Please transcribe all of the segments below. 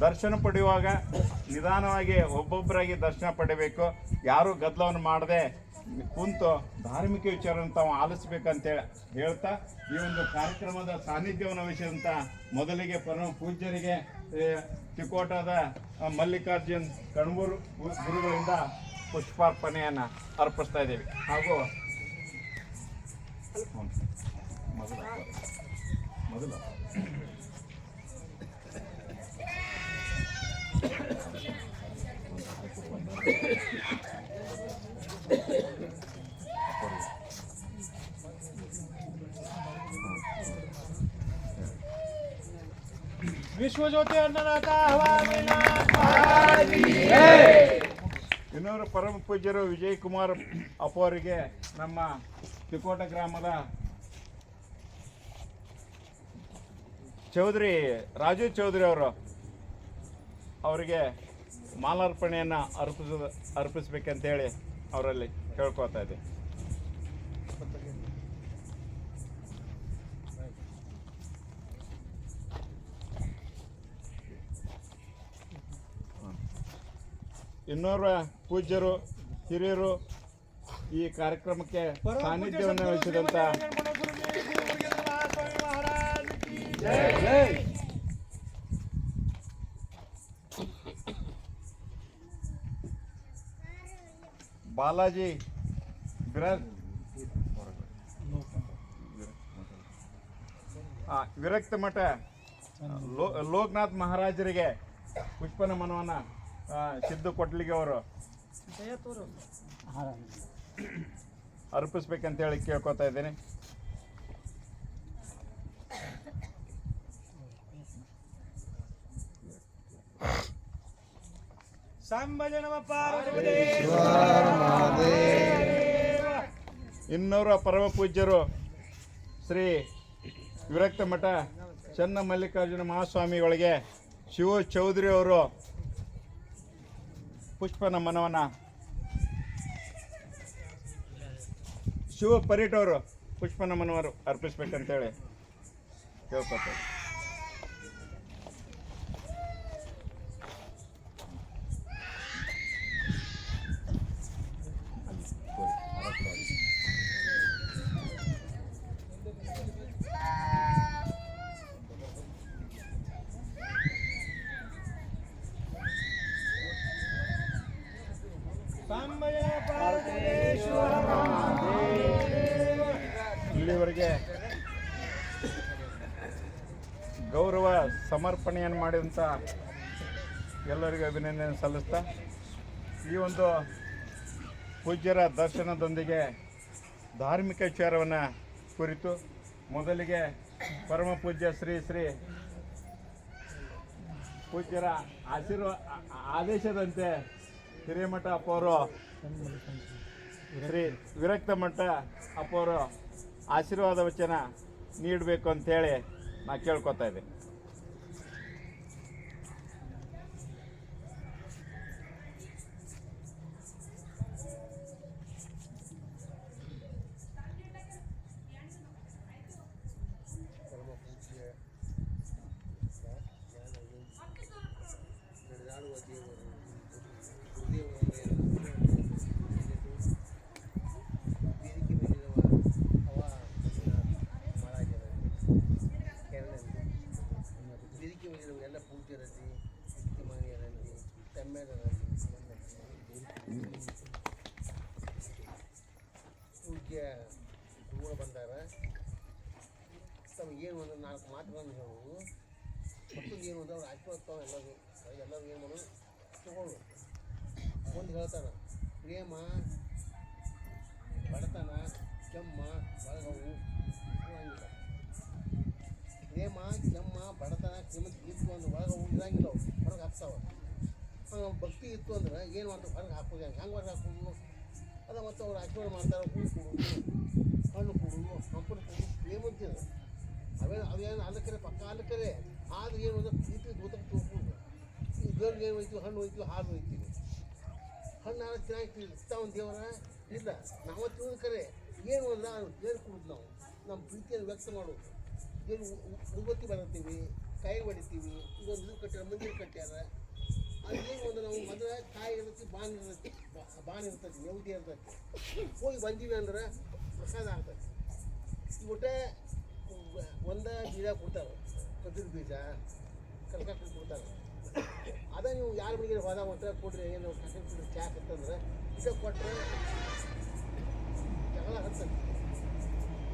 ದರ್ಶನ ಪಡೆಯುವಾಗ ನಿಧಾನವಾಗಿ ಒಬ್ಬೊಬ್ಬರಾಗಿ ದರ್ಶನ ಪಡಿಬೇಕು. ಯಾರೂ ಗದ್ದಲವನ್ನು ಮಾಡದೆ ಕುಂತು ಧಾರ್ಮಿಕ ವಿಚಾರವನ್ನು ತಾವು ಆಲಿಸ್ಬೇಕಂತೇಳಿ ಹೇಳ್ತಾ ಈ ಒಂದು ಕಾರ್ಯಕ್ರಮದ ಸಾನ್ನಿಧ್ಯವನ್ನು ವಹಿಸಿದಂಥ ಮೊದಲಿಗೆ ಪರಮ ಪೂಜ್ಯರಿಗೆ ತಿಕೋಟದ ಮಲ್ಲಿಕಾರ್ಜುನ್ ಕಣ್ಬೂರು ಗುರುಗಳಿಂದ ಪುಷ್ಪಾರ್ಪಣೆಯನ್ನು ಅರ್ಪಿಸ್ತಾ ಇದ್ದೀವಿ. ಹಾಗೂ ಮೊದಲ ವಿಶ್ವಜ್ಯೋತಿ ಅನ್ನದಾತ ಇನ್ನೂರು ಪರಮ ಪೂಜ್ಯರು ವಿಜಯ್ ಕುಮಾರ್ ಅಪ್ಪವರಿಗೆ ನಮ್ಮ ತಿಕೋಟ ಗ್ರಾಮದ ಚೌಧರಿ ರಾಜು ಚೌಧರಿ ಅವರಿಗೆ ಮಾಲಾರ್ಪಣೆಯನ್ನು ಅರ್ಪಿಸ್ಬೇಕಂತೇಳಿ ಅವರಲ್ಲಿ ಕೇಳ್ಕೊತಾ ಇದ್ದೆ. ಇನ್ನೋರ್ವ ಪೂಜ್ಯರು ಹಿರಿಯರು ಈ ಕಾರ್ಯಕ್ರಮಕ್ಕೆ ಸಾನ್ನಿಧ್ಯವನ್ನು ವಹಿಸಿದಂಥ ಬಾಲಾಜಿ ವಿರಕ್ತ ಮಠ ಲೋಕನಾಥ್ ಮಹಾರಾಜರಿಗೆ ಪುಷ್ಪ ನಮನವನ್ನು ಸಿದ್ದು ಕೊಟ್ಲಿಗೆ ಅವರು ಅರ್ಪಿಸ್ಬೇಕಂತೇಳಿ ಕೇಳ್ಕೊತಾ ಇದ್ದೀನಿ. ಇನ್ನೂರ ಪರಮ ಪೂಜ್ಯರು ಶ್ರೀ ವಿರಕ್ತ ಮಠ ಚನ್ನ ಮಲ್ಲಿಕಾರ್ಜುನ ಮಹಾಸ್ವಾಮಿಗಳಿಗೆ ಶಿವ ಚೌಧರಿ ಅವರು ಪುಷ್ಪ ನಮನವನ್ನು, ಶಿವ ಪರೀಟ್ ಅವರು ಪುಷ್ಪ ನಮನವರು ಅರ್ಪಿಸ್ಬೇಕಂತೇಳಿ ಕೇಳ್ಕೊತಾರೆ. ಇಲ್ಲಿವರೆಗೆ ಗೌರವ ಸಮರ್ಪಣೆಯನ್ನು ಮಾಡಿದಂಥ ಎಲ್ಲರಿಗೂ ಅಭಿನಂದನೆ ಸಲ್ಲಿಸ್ತಾ ಈ ಒಂದು ಪೂಜ್ಯರ ದರ್ಶನದೊಂದಿಗೆ ಧಾರ್ಮಿಕ ವಿಚಾರವನ್ನು ಕುರಿತು ಮೊದಲಿಗೆ ಪರಮ ಪೂಜ್ಯ ಶ್ರೀ ಶ್ರೀ ಪೂಜ್ಯರ ಆದೇಶದಂತೆ ಹಿರೇಮಠ ಅಪ್ಪವರು ಶ್ರೀ ವಿರಕ್ತ ಮಠ ಅಪ್ಪವರು ಆಶೀರ್ವಾದ ವಚನ ನೀಡಬೇಕು ಅಂಥೇಳಿ ನಾ ಕೇಳ್ಕೊತಾ ಇದ್ದೀನಿ. ಪೂಜ್ಯ ಗುರುಗಳು ಬಂದಾಗ ತಮಗೇನು ಒಂದು 4 ಮಾತುಗಳನ್ನು ಹೇಳೋದು, ಮತ್ತೊಂದು ಏನು ಅಂದ್ರೆ ಅವ್ರು ಆಶೀರ್ವಾದ ಎಲ್ಲರೂ ಏನು ಮಾಡೋದು ತಗೊಳ್ಳೋದು. ಒಂದು ಹೇಳ್ತಾರೆ, ಪ್ರೇಮ, ಬಡತನ, ಕೆಮ್ಮ, ಬಳಗವು ಇರಂಗಿಲ್ಲ. ಪ್ರೇಮ, ಕೆಮ್ಮ, ಬಡತನ, ಕಿಮ್ಮತ್ತು ಇತ್ತು ಅಂದ್ರೆ ಒಳಗವು ಇರಂಗಿಲ್ಲ, ಹೊರಗೆ ಹಾಕ್ತಾವೆ. ಭಕ್ತಿ ಇತ್ತು ಅಂದ್ರೆ ಏನು ಮಾಡ್ತಾರೆ, ಹೊರಗೆ ಹಾಕೋದು. ಹೆಂಗೆ ಹೊರಗೆ ಹಾಕೋದು ಅದು ಮತ್ತು ಅವ್ರು ಆಶೀರ್ವಾದ ಮಾಡ್ತಾರೆ. ಹೂ ಕೊಡೋದು, ಹಣ್ಣು ಕೊಡೋದು, ಹಂಪಲು ಕೊಡೋದು, ಪ್ರೇಮಂತಿದೆ. ಅವೇನು ಅಲ್ಲಕ್ಕರೆ ಪಕ್ಕ ಅಲ್ಲಕ್ಕರೆ. ಆದ್ರೆ ಏನು ಅಂದ್ರೆ ಪ್ರೀತಿ ದೂತಕ್ಕೆ ತೋರ್ಬೋದು. ಈ ದೇವ್ರಿಗೆ ಏನು ಹೋಯ್ತೀವಿ, ಹಣ್ಣು ಹೋಯ್ತೀವಿ, ಹಾಲು ಹೋಯ್ತೀವಿ. ಹಣ್ಣು ಹಾಲು ಚೆನ್ನಾಗಿ ಇರ್ತಾವ ದೇವರ ಇಲ್ಲ. ನಾವು ತಿಳಿದು ಕರೆ ಏನು ಅಂದ್ರೆ ಏನು ಕೊಡೋದು, ನಾವು ನಮ್ಮ ಪ್ರೀತಿಯನ್ನು ವ್ಯಕ್ತ ಮಾಡೋದು. ಏನು ಉಬ್ಬತ್ತಿ ಬರುತ್ತೀವಿ, ಕೈ ಹೊಡಿತೀವಿ ಇದೊಂದು ಇದು ಕಟ್ಟ್ಯಾರ ಮಂದಿರ ಕಟ್ಟ್ಯಾರ ಅಲ್ಲಿ ಒಂದು ನಾವು ಮೊದಲ ಕಾಯಿ ಇರ್ತೈತಿ ಬಾಣ ಇರ್ತೈತಿ ನೆವದಿ ಇರ್ತೈತಿ ಹೋಗಿ ಬಂದೀವಿ ಅಂದ್ರೆ ಪ್ರಸಾದ ಆಗ್ತೈತಿ ಊಟ ಒಂದ ಬೀಜ ಕೊಡ್ತಾರೆ ಕದ್ದಿನ ಬೀಜ ಕಲ್ಕಟ್ಟು ಕೊಡ್ತಾರೆ ಅದ ನೀವು ಯಾರ ಮನೆಗೆ ಹೋದ ಮಾತ್ರ ಕೊಡ್ರಿ ಏನು ಕಟ್ಟಿ ಚಾ ಕತ್ತಂದ್ರೆ ಇದ ಕೊಟ್ಟರೆ ಜಗಳ ಹತ್ತೈತಿ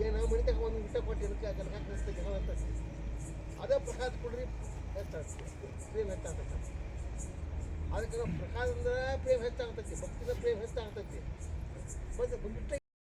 ಏನು ಮನೆ ತಗ ಒಂದು ಊಟ ಕೊಟ್ಟು ಇದಕ್ಕೆ ಕಲ್ಕಟ್ಟು ಹಚ್ತೈತಿ ಜಗಳ ಹತ್ತೈತಿ ಅದೇ ಪ್ರಸಾದ ಕೊಡ್ರಿ ಹೆಚ್ಚಾಗ್ತದೆ ಪ್ರೇಮ್ ಹೆಚ್ಚಾಗ್ತೈತಿ ಅದಕ್ಕೆ ಪ್ರಸಾದ ಅಂದ್ರೆ ಪ್ರೇಮ್ ಹೆಚ್ಚಾಗ್ತೈತಿ ಭಕ್ತಿದ ಪ್ರೇಮ್ ಹೆಚ್ಚಾಗ್ತೈತಿ ಮತ್ತು ಬಿಟ್ಟ